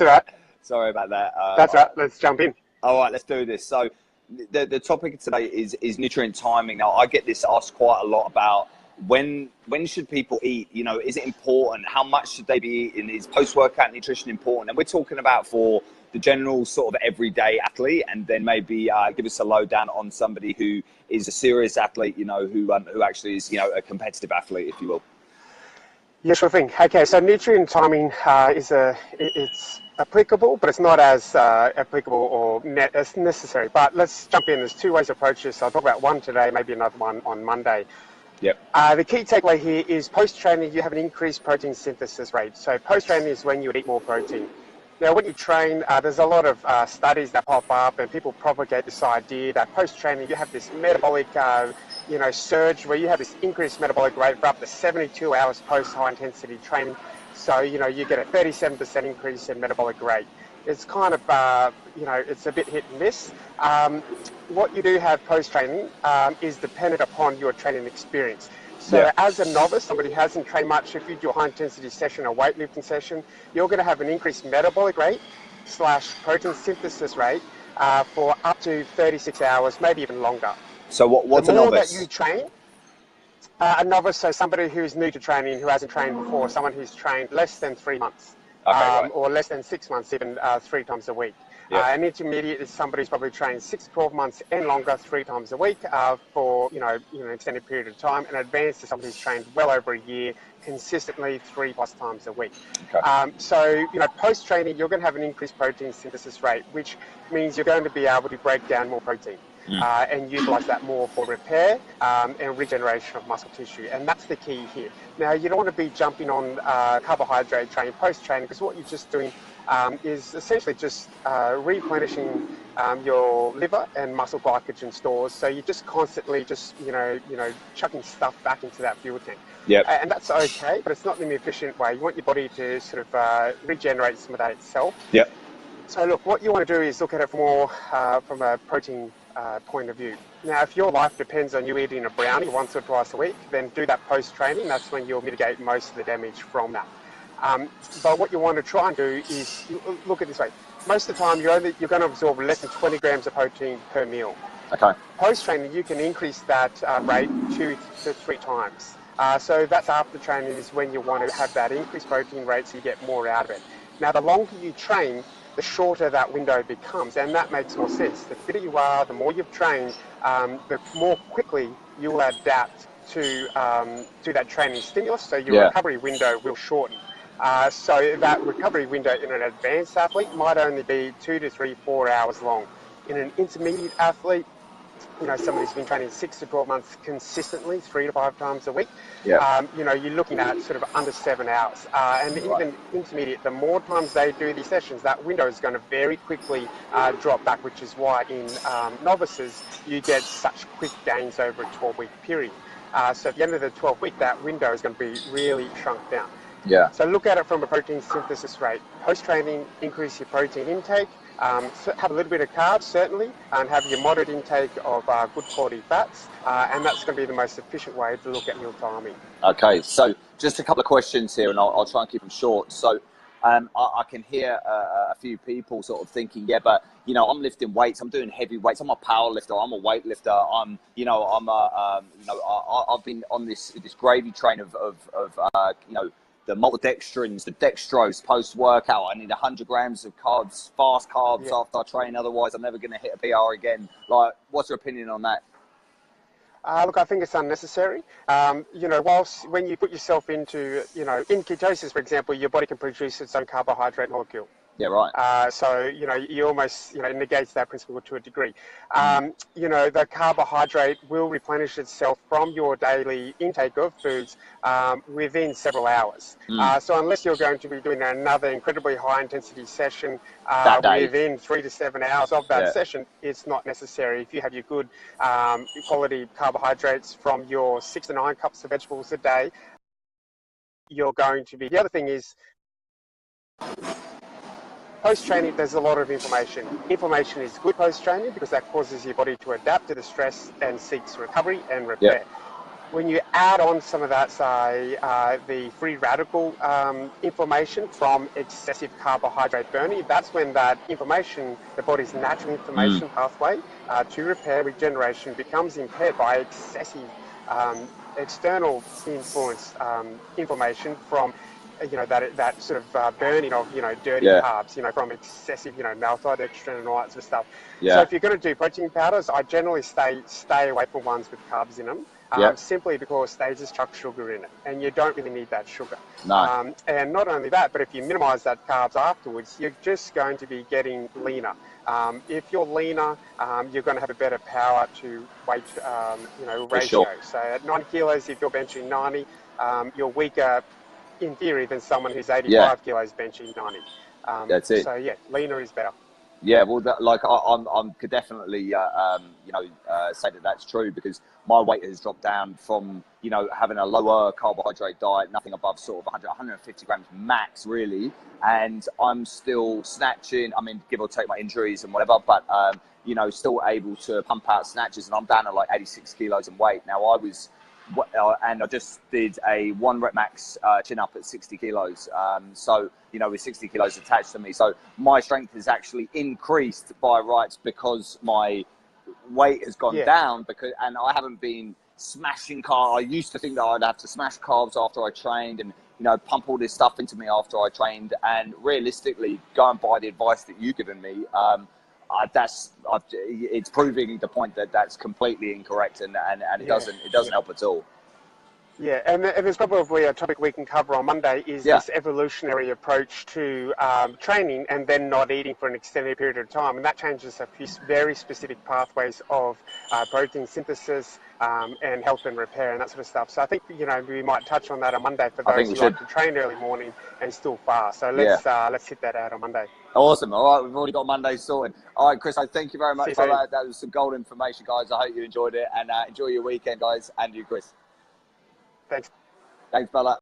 all right. Sorry about that. That's right. Let's jump in. All right, let's do this. So the topic today is nutrient timing. Now, I get this asked quite a lot about when should people eat? You know, is it important? How much should they be eating? Is post-workout nutrition important? And we're talking about for the general sort of everyday athlete, and then maybe give us a lowdown on somebody who is a serious athlete, you know, who actually is, you know, a competitive athlete, if you will. Yeah, sure thing. Okay, so nutrient timing it's applicable, but it's not as applicable or as necessary. But let's jump in. There's two ways to approach this. I'll talk about one today, maybe another one on Monday. Yep. The key takeaway here is post-training, you have an increased protein synthesis rate. So post-training is when you would eat more protein. Now, when you train, there's a lot of studies that pop up, and people propagate this idea that post-training you have this metabolic, surge where you have this increased metabolic rate for up to 72 hours post-high-intensity training. So, you get a 37% increase in metabolic rate. It's kind of, it's a bit hit and miss. What you do have post-training is dependent upon your training experience. So as a novice, somebody who hasn't trained much, if you do a high-intensity session, a weightlifting session, you're going to have an increased metabolic rate / protein synthesis rate for up to 36 hours, maybe even longer. So what's a novice? The more that you train, a novice, so somebody who's new to training, who hasn't trained before, someone who's trained less than 3 months. Or less than 6 months, even 3 times a week. An intermediate is somebody who's probably trained 6 to 12 months and longer, 3 times a week for an extended period of time. And advanced is somebody who's trained well over a year, consistently 3+ times a week. Okay. So post-training, you're going to have an increased protein synthesis rate, which means you're going to be able to break down more protein. And utilize that more for repair and regeneration of muscle tissue. And that's the key here. Now, you don't want to be jumping on carbohydrate training post-training, because what you're just doing is essentially just replenishing your liver and muscle glycogen stores. So you're just constantly chucking stuff back into that fuel tank. Yep. And that's okay, but it's not the efficient way. You want your body to sort of regenerate some of that itself. Yep. So look, what you want to do is look at it more from a protein point of view. Now, if your life depends on you eating a brownie once or twice a week, then do that post-training. That's when you'll mitigate most of the damage from that. But what you want to try and do is look at it this way. Most of the time, you're going to absorb less than 20 grams of protein per meal. Okay. Post-training, you can increase that rate 2 to 3 times. So that's after training is when you want to have that increased protein rate so you get more out of it. Now, the longer you train, the shorter that window becomes, and that makes more sense. The fitter you are, the more you've trained, the more quickly you will adapt to that training stimulus, so your recovery window will shorten. So that recovery window in an advanced athlete might only be 2 to 3, 4 hours long. In an intermediate athlete, somebody who's been training 6 to 12 months consistently, 3 to 5 times a week, you're looking at sort of under 7 hours. And even intermediate, the more times they do these sessions, that window is going to very quickly drop back, which is why in novices, you get such quick gains over a 12-week period. So at the end of the 12th week, that window is going to be really shrunk down. Yeah. So look at it from a protein synthesis rate. Post-training, increase your protein intake. So have a little bit of carbs, certainly, and have your moderate intake of good quality fats, and that's going to be the most efficient way to look at meal timing. Okay, so just a couple of questions here, and I'll try and keep them short. So I can hear a few people sort of thinking, but I'm lifting weights, I'm doing heavy weights, I'm a power lifter, I'm a weightlifter, I've been on this gravy train of the maltodextrins, the dextrose post-workout. I need 100 grams of carbs, fast carbs after I train. Otherwise, I'm never going to hit a PR again. Like, what's your opinion on that? Look, I think it's unnecessary. Whilst when you put yourself into, in ketosis, for example, your body can produce its own carbohydrate molecule. Yeah, right. So, you almost, it negates that principle to a degree. The carbohydrate will replenish itself from your daily intake of foods within several hours. So unless you're going to be doing another incredibly high intensity session within 3 to 7 hours of that session, it's not necessary. If you have your good quality carbohydrates from your 6 to 9 cups of vegetables a day, you're going to be... The other thing is, post-training, there's a lot of inflammation. Inflammation is good post-training because that causes your body to adapt to the stress and seeks recovery and repair. when you add on some of that, say, the free radical inflammation from excessive carbohydrate burning, that's when that inflammation, the body's natural inflammation pathway to repair regeneration, becomes impaired by excessive external influence inflammation from that sort of burning of dirty carbs, from excessive maltodextrin and all that sort of stuff. So if you're going to do protein powders, I generally stay away from ones with carbs in them. Simply because they just chuck sugar in it, and you don't really need that sugar. No. And not only that, but if you minimize that carbs afterwards, you're just going to be getting leaner. If you're leaner, you're going to have a better power to weight ratio. Sure. So at 90 kilos, if you're benching 90, you're weaker in theory than someone who's 85 kilos benching 90. That's it. So yeah, leaner is better. Yeah, well, I could definitely, say that that's true, because my weight has dropped down from, having a lower carbohydrate diet, nothing above sort of 100, 150 grams max, really. And I'm still snatching, I mean, give or take my injuries and whatever, but, still able to pump out snatches. And I'm down to like 86 kilos in weight. Now, and I just did a 1 rep max chin up at 60 kilos. With 60 kilos attached to me. So my strength has actually increased by rights because my weight has gone down, and I haven't been smashing carbs. I used to think that I'd have to smash carbs after I trained and, pump all this stuff into me after I trained. And realistically, going by the advice that you've given me, it's proving the point that that's completely incorrect, and it doesn't help at all. Yeah, and there's probably a topic we can cover on Monday is this evolutionary approach to training and then not eating for an extended period of time. And that changes a few very specific pathways of protein synthesis and health and repair and that sort of stuff. So I think, we might touch on that on Monday for those who like to train early morning and still fast. So let's hit that out on Monday. Awesome. All right, we've already got Monday sorted. All right, Chris, thank you very much for that. That was some gold information, guys. I hope you enjoyed it, and enjoy your weekend, guys, and you, Chris. Thanks. Thanks, fella.